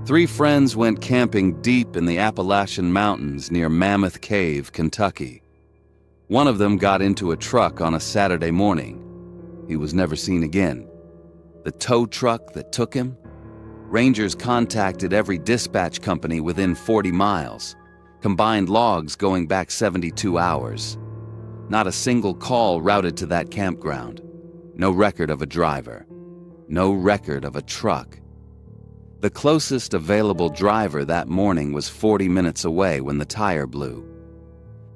Three friends went camping deep in the Appalachian Mountains near Mammoth Cave, Kentucky. One of them got into a truck on a Saturday morning. He was never seen again. The tow truck that took him? Rangers contacted every dispatch company within 40 miles, combined logs going back 72 hours. Not a single call routed to that campground. No record of a driver. No record of a truck. The closest available driver that morning was 40 minutes away when the tire blew.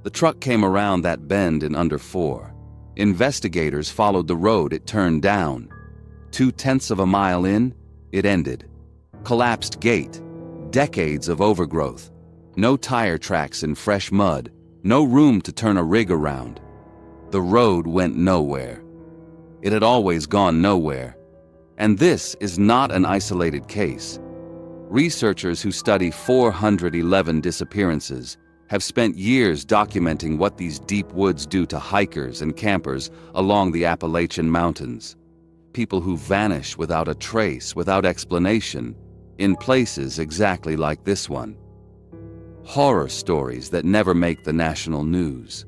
The truck came around that bend in under 4. Investigators followed the road it turned down. 0.2 of a mile in, it ended. Collapsed gate, decades of overgrowth, no tire tracks in fresh mud, no room to turn a rig around. The road went nowhere. It had always gone nowhere. And this is not an isolated case. Researchers who study 411 disappearances have spent years documenting what these deep woods do to hikers and campers along the Appalachian Mountains. People who vanish without a trace, without explanation, in places exactly like this one. Horror stories that never make the national news.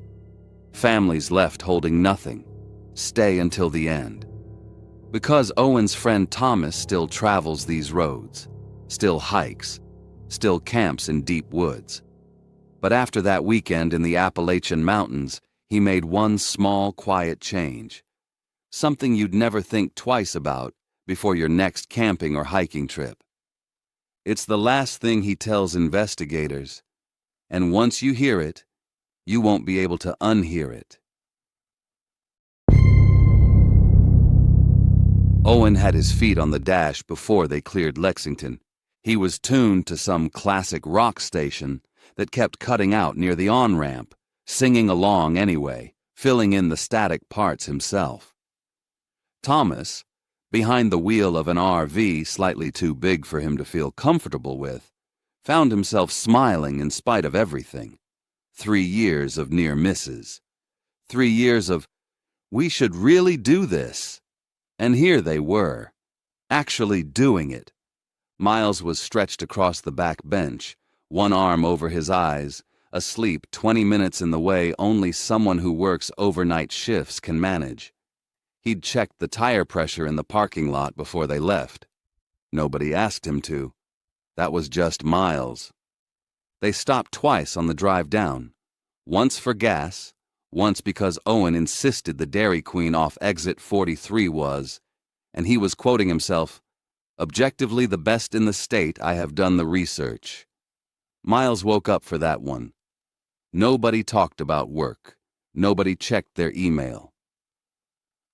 Families left holding nothing. Stay until the end. Because Owen's friend Thomas still travels these roads, still hikes, still camps in deep woods. But after that weekend in the Appalachian Mountains, he made one small, quiet change. Something you'd never think twice about before your next camping or hiking trip. It's the last thing he tells investigators, and once you hear it, you won't be able to unhear it. Owen had his feet on the dash before they cleared Lexington. He was tuned to some classic rock station that kept cutting out near the on-ramp, singing along anyway, filling in the static parts himself. Thomas, behind the wheel of an RV slightly too big for him to feel comfortable with, found himself smiling in spite of everything. 3 years of near misses. 3 years of, we should really do this. And here they were, actually doing it. Miles was stretched across the back bench, one arm over his eyes, asleep 20 minutes in the way only someone who works overnight shifts can manage. He'd checked the tire pressure in the parking lot before they left. Nobody asked him to. That was just Miles. They stopped twice on the drive down. Once for gas, once because Owen insisted the Dairy Queen off exit 43 was, and he was quoting himself, "Objectively the best in the state, I have done the research." Miles woke up for that one. Nobody talked about work. Nobody checked their email.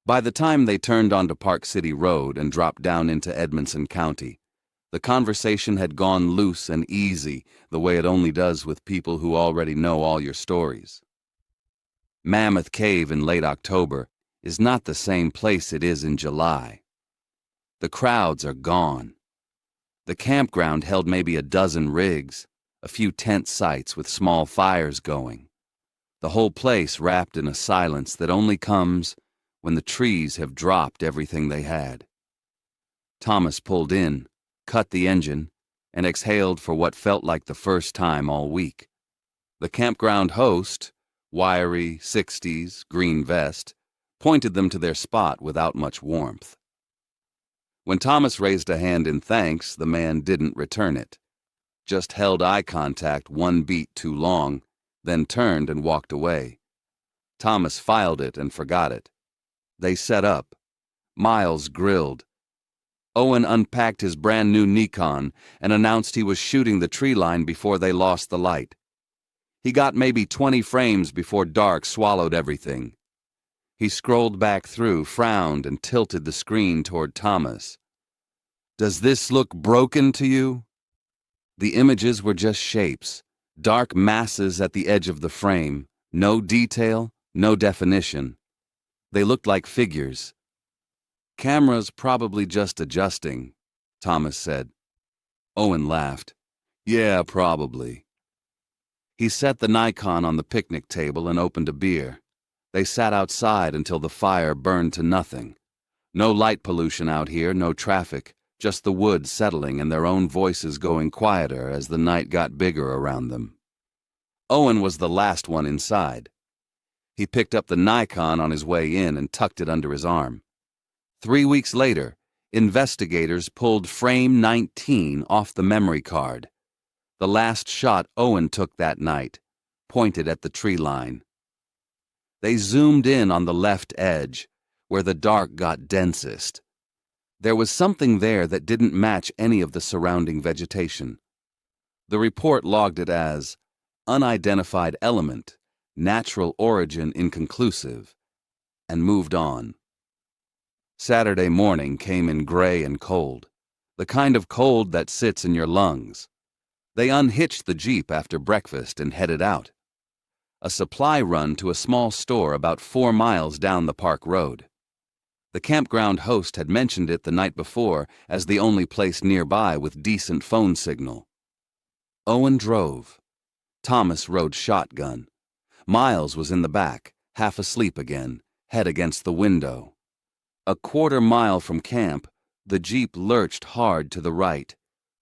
By the time they turned onto Park City Road and dropped down into Edmonson County, the conversation had gone loose and easy the way it only does with people who already know all your stories. Mammoth Cave in late October is not the same place it is in July. The crowds are gone. The campground held maybe a dozen rigs, a few tent sites with small fires going. The whole place wrapped in a silence that only comes when the trees have dropped everything they had. Thomas pulled in, cut the engine, and exhaled for what felt like the first time all week. The campground host, wiry, 60s, green vest, pointed them to their spot without much warmth. When Thomas raised a hand in thanks, the man didn't return it, just held eye contact one beat too long, then turned and walked away. Thomas filed it and forgot it. They set up. Miles grilled. Owen unpacked his brand new Nikon and announced he was shooting the tree line before they lost the light. He got maybe 20 frames before dark swallowed everything. He scrolled back through, frowned, and tilted the screen toward Thomas. "Does this look broken to you?" The images were just shapes, dark masses at the edge of the frame, no detail, no definition. They looked like figures. "Camera's probably just adjusting," Thomas said. Owen laughed. "Yeah, probably." He set the Nikon on the picnic table and opened a beer. They sat outside until the fire burned to nothing. No light pollution out here, no traffic, just the woods settling and their own voices going quieter as the night got bigger around them. Owen was the last one inside. He picked up the Nikon on his way in and tucked it under his arm. 3 weeks later, investigators pulled frame 19 off the memory card. The last shot Owen took that night, pointed at the tree line. They zoomed in on the left edge, where the dark got densest. There was something there that didn't match any of the surrounding vegetation. The report logged it as unidentified element, natural origin inconclusive, and moved on. Saturday morning came in gray and cold, the kind of cold that sits in your lungs. They unhitched the Jeep after breakfast and headed out. A supply run to a small store about 4 miles down the park road. The campground host had mentioned it the night before as the only place nearby with decent phone signal. Owen drove. Thomas rode shotgun. Miles was in the back, half asleep again, head against the window. A 1/4 mile from camp, the Jeep lurched hard to the right.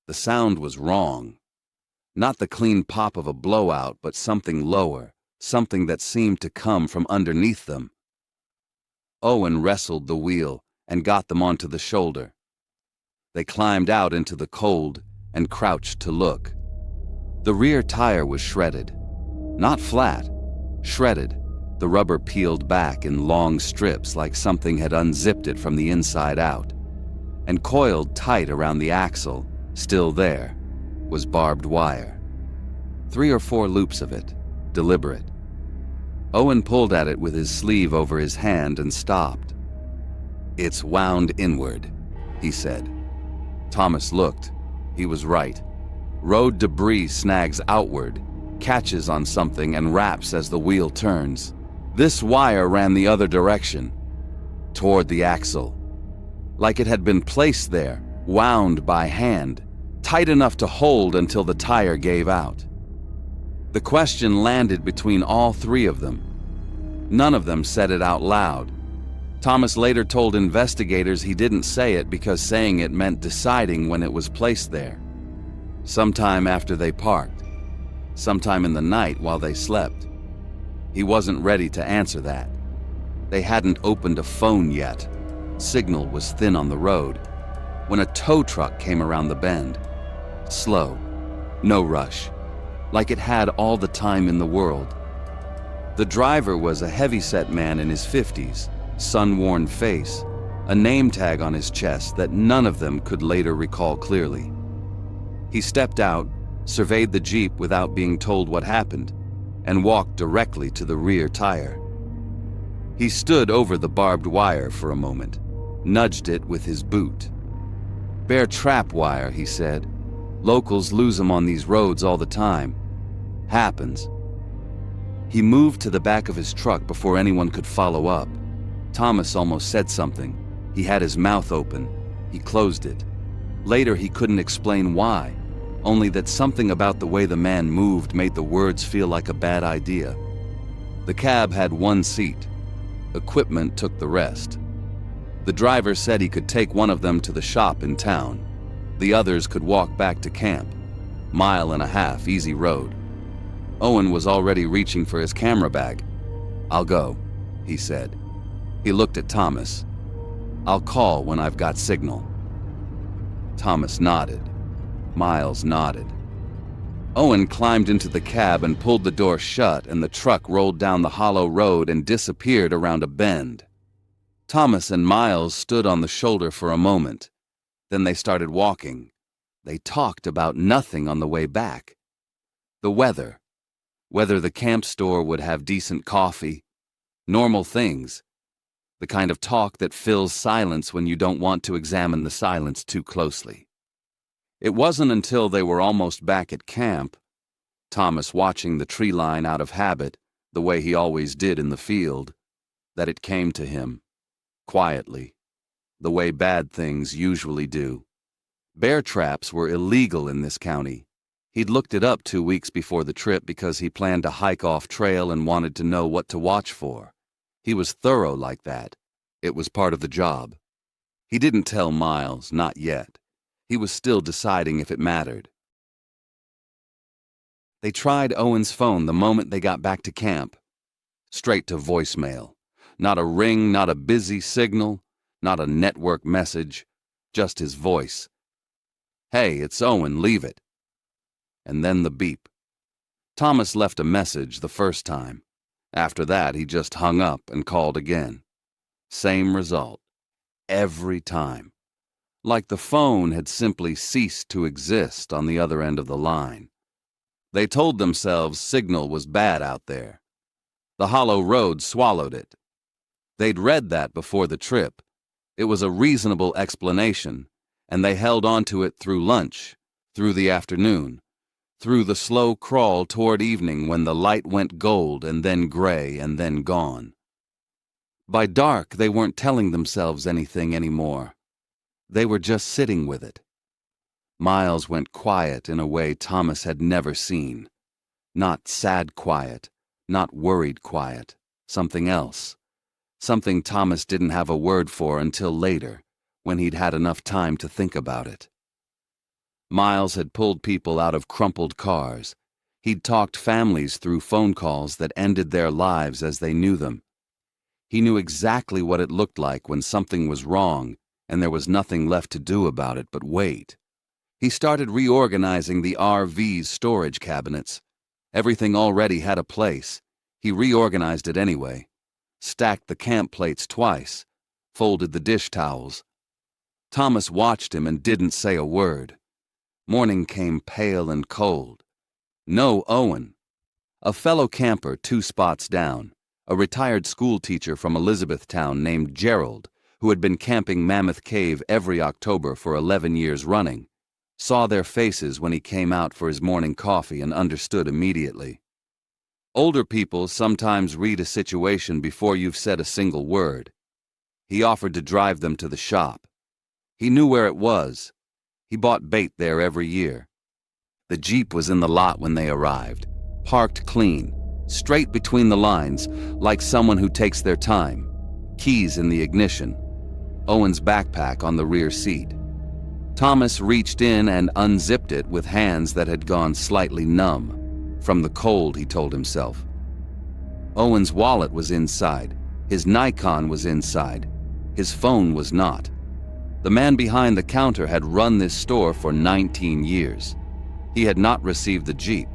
The sound was wrong. Not the clean pop of a blowout, but something lower, something that seemed to come from underneath them. Owen wrestled the wheel and got them onto the shoulder. They climbed out into the cold and crouched to look. The rear tire was shredded. Not flat, shredded, the rubber peeled back in long strips like something had unzipped it from the inside out. And coiled tight around the axle, still there, was barbed wire. 3 or 4 loops of it, deliberate. Owen pulled at it with his sleeve over his hand and stopped. "It's wound inward," he said. Thomas looked. He was right. Road debris snags outward, catches on something and wraps as the wheel turns. This wire ran the other direction, toward the axle, like it had been placed there, wound by hand, tight enough to hold until the tire gave out. The question landed between all 3 of them. None of them said it out loud. Thomas later told investigators he didn't say it because saying it meant deciding when it was placed there. Sometime after they parked. Sometime in the night while they slept. He wasn't ready to answer that. They hadn't opened a phone yet. Signal was thin on the road. When a tow truck came around the bend. Slow. No rush. Like it had all the time in the world. The driver was a heavyset man in his 50s, sun-worn face, a name tag on his chest that none of them could later recall clearly. He stepped out, surveyed the Jeep without being told what happened, and walked directly to the rear tire. He stood over the barbed wire for a moment, nudged it with his boot. "Bear trap wire," he said. "Locals lose them on these roads all the time. Happens." He moved to the back of his truck before anyone could follow up. Thomas almost said something. He had his mouth open. He closed it. Later he couldn't explain why, only that something about the way the man moved made the words feel like a bad idea. The cab had 1 seat. Equipment took the rest. The driver said he could take one of them to the shop in town. The others could walk back to camp. 1.5 miles, easy road. Owen was already reaching for his camera bag. "I'll go," he said. He looked at Thomas. "I'll call when I've got signal." Thomas nodded. Miles nodded. Owen climbed into the cab and pulled the door shut, and the truck rolled down the hollow road and disappeared around a bend. Thomas and Miles stood on the shoulder for a moment. Then they started walking. They talked about nothing on the way back. The weather. Whether the camp store would have decent coffee. Normal things. The kind of talk that fills silence when you don't want to examine the silence too closely. It wasn't until they were almost back at camp, Thomas watching the tree line out of habit, the way he always did in the field, that it came to him, quietly, the way bad things usually do. Bear traps were illegal in this county. He'd looked it up 2 weeks before the trip because he planned to hike off trail and wanted to know what to watch for. He was thorough like that. It was part of the job. He didn't tell Miles, not yet. He was still deciding if it mattered. They tried Owen's phone the moment they got back to camp. Straight to voicemail. Not a ring, not a busy signal, not a network message, just his voice. "Hey, it's Owen, leave it." And then the beep. Thomas left a message the first time. After that, he just hung up and called again. Same result. Every time. Like the phone had simply ceased to exist on the other end of the line. They told themselves signal was bad out there. The hollow road swallowed it. They'd read that before the trip. It was a reasonable explanation, and they held on to it through lunch, through the afternoon, through the slow crawl toward evening when the light went gold and then gray and then gone. By dark, they weren't telling themselves anything anymore. They were just sitting with it. Miles went quiet in a way Thomas had never seen. Not sad quiet, not worried quiet, something else. Something Thomas didn't have a word for until later, when he'd had enough time to think about it. Miles had pulled people out of crumpled cars. He'd talked families through phone calls that ended their lives as they knew them. He knew exactly what it looked like when something was wrong and there was nothing left to do about it but wait. He started reorganizing the RV's storage cabinets. Everything already had a place. He reorganized it anyway. Stacked the camp plates twice. Folded the dish towels. Thomas watched him and didn't say a word. Morning came pale and cold. No Owen. A fellow camper 2 spots down, a retired school teacher from Elizabethtown named Gerald, who had been camping Mammoth Cave every October for 11 years running, saw their faces when he came out for his morning coffee and understood immediately. Older people sometimes read a situation before you've said a single word. He offered to drive them to the shop. He knew where it was. He bought bait there every year. The Jeep was in the lot when they arrived, parked clean, straight between the lines, like someone who takes their time. Keys in the ignition. Owen's backpack on the rear seat. Thomas reached in and unzipped it with hands that had gone slightly numb. From the cold, he told himself. Owen's wallet was inside. His Nikon was inside. His phone was not. The man behind the counter had run this store for 19 years. He had not received the Jeep,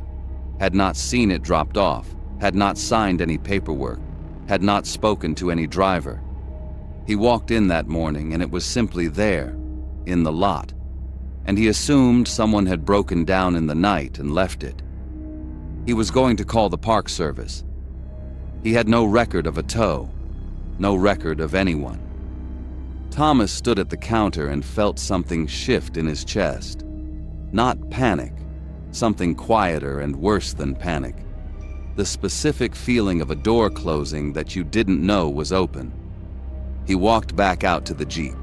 had not seen it dropped off, had not signed any paperwork, had not spoken to any driver. He walked in that morning and it was simply there, in the lot, and he assumed someone had broken down in the night and left it. He was going to call the Park Service. He had no record of a tow, no record of anyone. Thomas stood at the counter and felt something shift in his chest. Not panic, something quieter and worse than panic. The specific feeling of a door closing that you didn't know was open. He walked back out to the Jeep,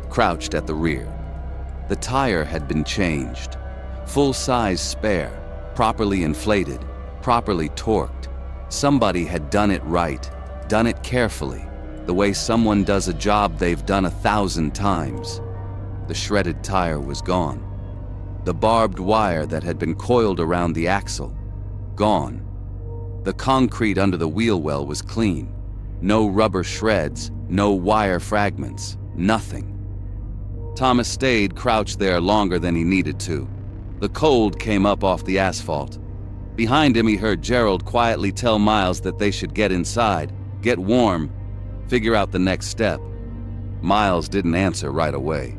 crouched at the rear. The tire had been changed. Full-size spare, properly inflated, properly torqued. Somebody had done it right, done it carefully, the way someone does a job they've done 1,000 times. The shredded tire was gone. The barbed wire that had been coiled around the axle, gone. The concrete under the wheel well was clean. No rubber shreds, no wire fragments, nothing. Thomas stayed crouched there longer than he needed to. The cold came up off the asphalt. Behind him he heard Gerald quietly tell Miles that they should get inside, get warm, figure out the next step. Miles didn't answer right away.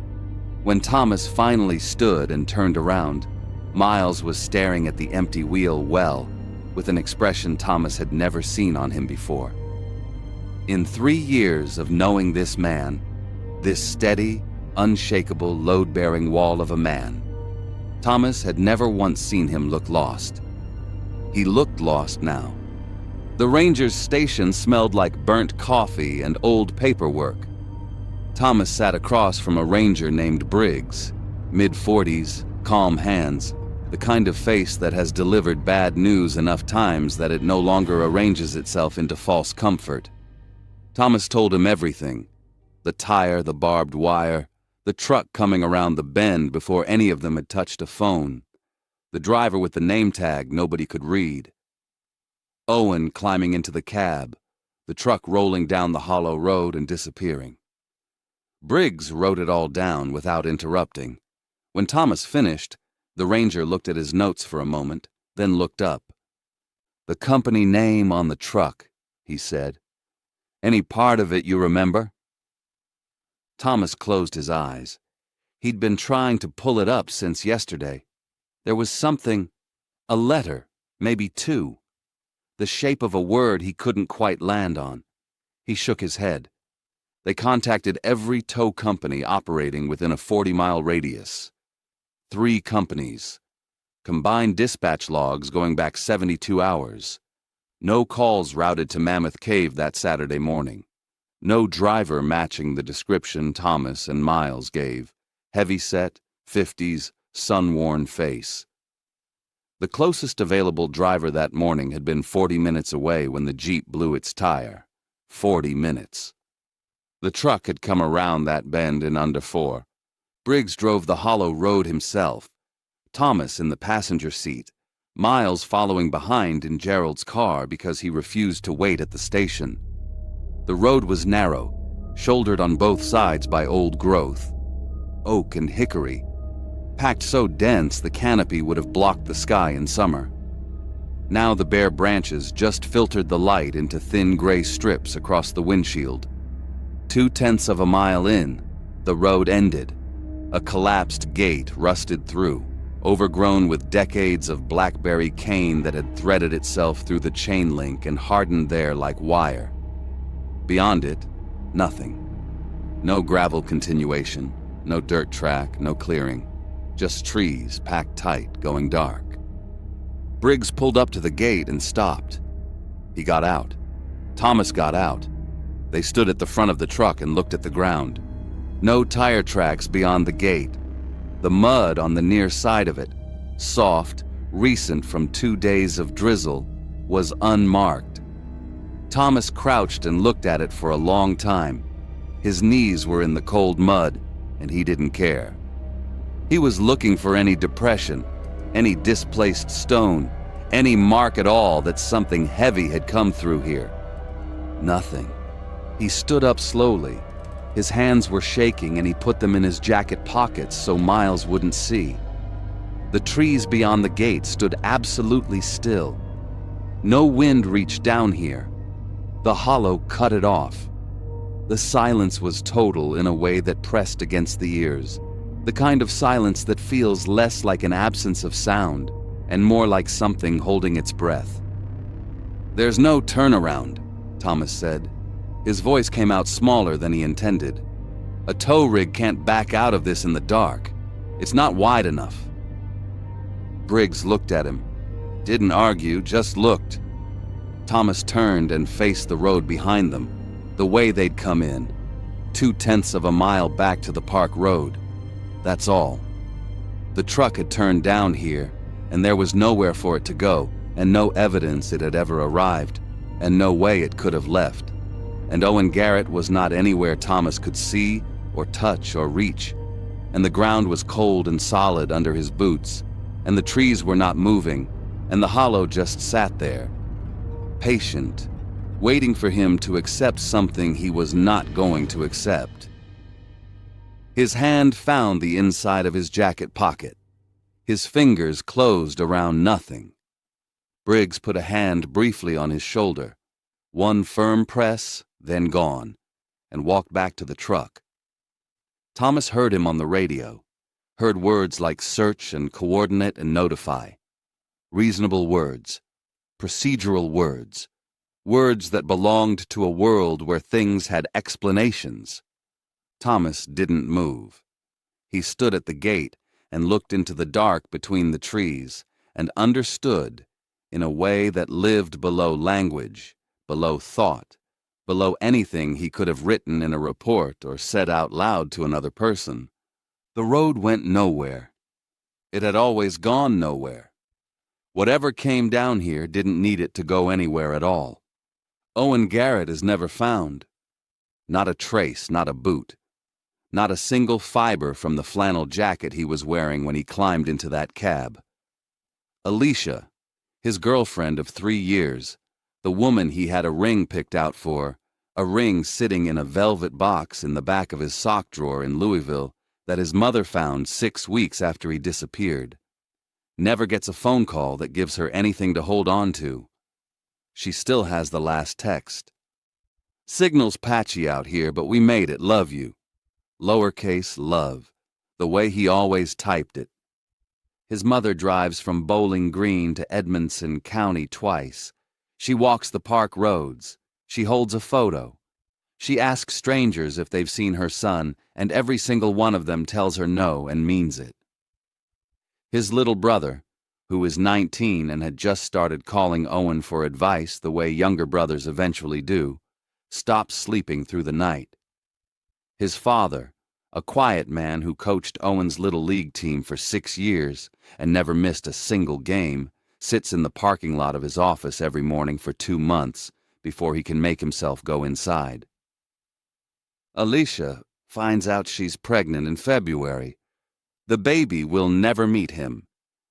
When Thomas finally stood and turned around, Miles was staring at the empty wheel well, with an expression Thomas had never seen on him before. In 3 years of knowing this man, this steady, unshakable, load-bearing wall of a man, Thomas had never once seen him look lost. He looked lost now. The Rangers' station smelled like burnt coffee and old paperwork. Thomas sat across from a ranger named Briggs, mid-40s, calm hands, the kind of face that has delivered bad news enough times that it no longer arranges itself into false comfort. Thomas told him everything: the tire, the barbed wire, The truck coming around the bend before any of them had touched a phone. The driver with the name tag nobody could read. Owen climbing into the cab, the truck rolling down the hollow road and disappearing. Briggs wrote it all down without interrupting. When Thomas finished, the ranger looked at his notes for a moment, then looked up. "The company name on the truck," he said. "Any part of it you remember?" Thomas closed his eyes. He'd been trying to pull it up since yesterday. There was something, a letter, maybe two. The shape of a word he couldn't quite land on. He shook his head. They contacted every tow company operating within a 40-mile radius. 3 companies. Combined dispatch logs going back 72 hours. No calls routed to Mammoth Cave that Saturday morning. No driver matching the description Thomas and Miles gave. Heavyset, 50s, sun-worn face. The closest available driver that morning had been 40 minutes away when the Jeep blew its tire. 40 minutes. The truck had come around that bend in under 4. Briggs drove the hollow road himself. Thomas in the passenger seat. Miles following behind in Gerald's car because he refused to wait at the station. The road was narrow, shouldered on both sides by old growth. Oak and hickory. Packed so dense the canopy would have blocked the sky in summer. Now the bare branches just filtered the light into thin gray strips across the windshield. 0.2 of a mile in, the road ended. A collapsed gate rusted through, overgrown with decades of blackberry cane that had threaded itself through the chain link and hardened there like wire. Beyond it, nothing. No gravel continuation, no dirt track, no clearing. Just trees packed tight, going dark. Briggs pulled up to the gate and stopped. He got out. Thomas got out. They stood at the front of the truck and looked at the ground. No tire tracks beyond the gate. The mud on the near side of it, soft, recent from 2 days of drizzle, was unmarked. Thomas crouched and looked at it for a long time. His knees were in the cold mud, and he didn't care. He was looking for any depression, any displaced stone, any mark at all that something heavy had come through here. Nothing. He stood up slowly. His hands were shaking and he put them in his jacket pockets so Miles wouldn't see. The trees beyond the gate stood absolutely still. No wind reached down here. The hollow cut it off. The silence was total in a way that pressed against the ears. The kind of silence that feels less like an absence of sound and more like something holding its breath. "There's no turnaround," Thomas said. His voice came out smaller than he intended. "A tow rig can't back out of this in the dark. It's not wide enough." Briggs looked at him. Didn't argue, just looked. Thomas turned and faced the road behind them, the way they'd come in. 0.2 of a mile back to the park road. That's all. The truck had turned down here, and there was nowhere for it to go, and no evidence it had ever arrived, and no way it could have left. And Owen Garrett was not anywhere Thomas could see or touch or reach, and the ground was cold and solid under his boots, and the trees were not moving, and the hollow just sat there, patient, waiting for him to accept something he was not going to accept. His hand found the inside of his jacket pocket. His fingers closed around nothing. Briggs put a hand briefly on his shoulder. One firm press, then gone, and walked back to the truck. Thomas heard him on the radio, heard words like search and coordinate and notify. Reasonable words, procedural words, words that belonged to a world where things had explanations. Thomas didn't move. He stood at the gate and looked into the dark between the trees and understood, in a way that lived below language, below thought, below anything he could have written in a report or said out loud to another person. The road went nowhere. It had always gone nowhere. Whatever came down here didn't need it to go anywhere at all. Owen Garrett is never found. Not a trace, not a boot. Not a single fiber from the flannel jacket he was wearing when he climbed into that cab. Alicia, his girlfriend of 3 years, the woman he had a ring picked out for, a ring sitting in a velvet box in the back of his sock drawer in Louisville that his mother found 6 weeks after he disappeared. Never gets a phone call that gives her anything to hold on to. She still has the last text. Signal's patchy out here, but we made it, love you. Lowercase love, the way he always typed it. His mother drives from Bowling Green to Edmonson County twice. She walks the park roads. She holds a photo. She asks strangers if they've seen her son, and every single one of them tells her no and means it. His little brother, who is 19 and had just started calling Owen for advice the way younger brothers eventually do, stops sleeping through the night. His father, a quiet man who coached Owen's little league team for 6 years and never missed a single game, sits in the parking lot of his office every morning for 2 months before he can make himself go inside. Alicia finds out she's pregnant in February. The baby will never meet him,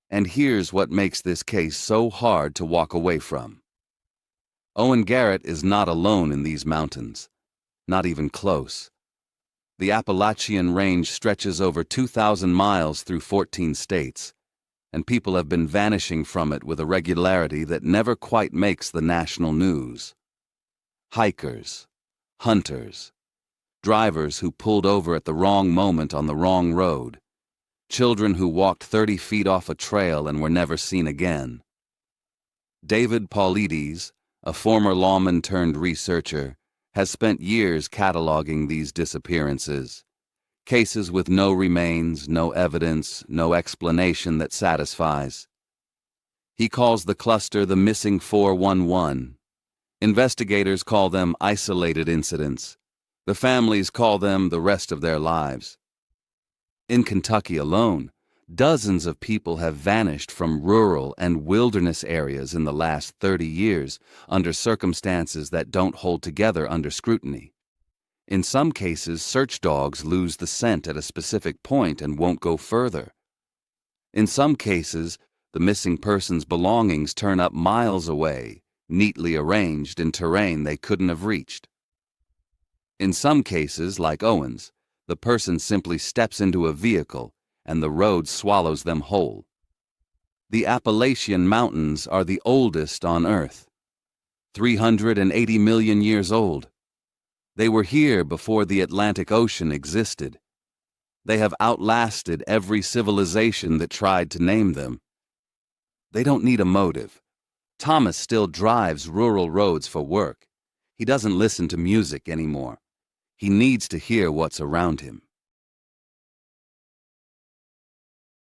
and here's what makes this case so hard to walk away from. Owen Garrett is not alone in these mountains, not even close. The Appalachian range stretches over 2,000 miles through 14 states, and people have been vanishing from it with a regularity that never quite makes the national news. Hikers, hunters, drivers who pulled over at the wrong moment on the wrong road, children who walked 30 feet off a trail and were never seen again. David Paulides, a former lawman turned researcher, has spent years cataloging these disappearances, cases with no remains, no evidence, no explanation that satisfies. He calls the cluster the Missing 411. Investigators call them isolated incidents. The families call them the rest of their lives. In Kentucky alone, dozens of people have vanished from rural and wilderness areas in the last 30 years under circumstances that don't hold together under scrutiny. In some cases, search dogs lose the scent at a specific point and won't go further. In some cases, the missing person's belongings turn up miles away, neatly arranged in terrain they couldn't have reached. In some cases, like Owen's, the person simply steps into a vehicle and the road swallows them whole. The Appalachian Mountains are the oldest on Earth, 380 million years old. They were here before the Atlantic Ocean existed. They have outlasted every civilization that tried to name them. They don't need a motive. Thomas still drives rural roads for work. He doesn't listen to music anymore. He needs to hear what's around him.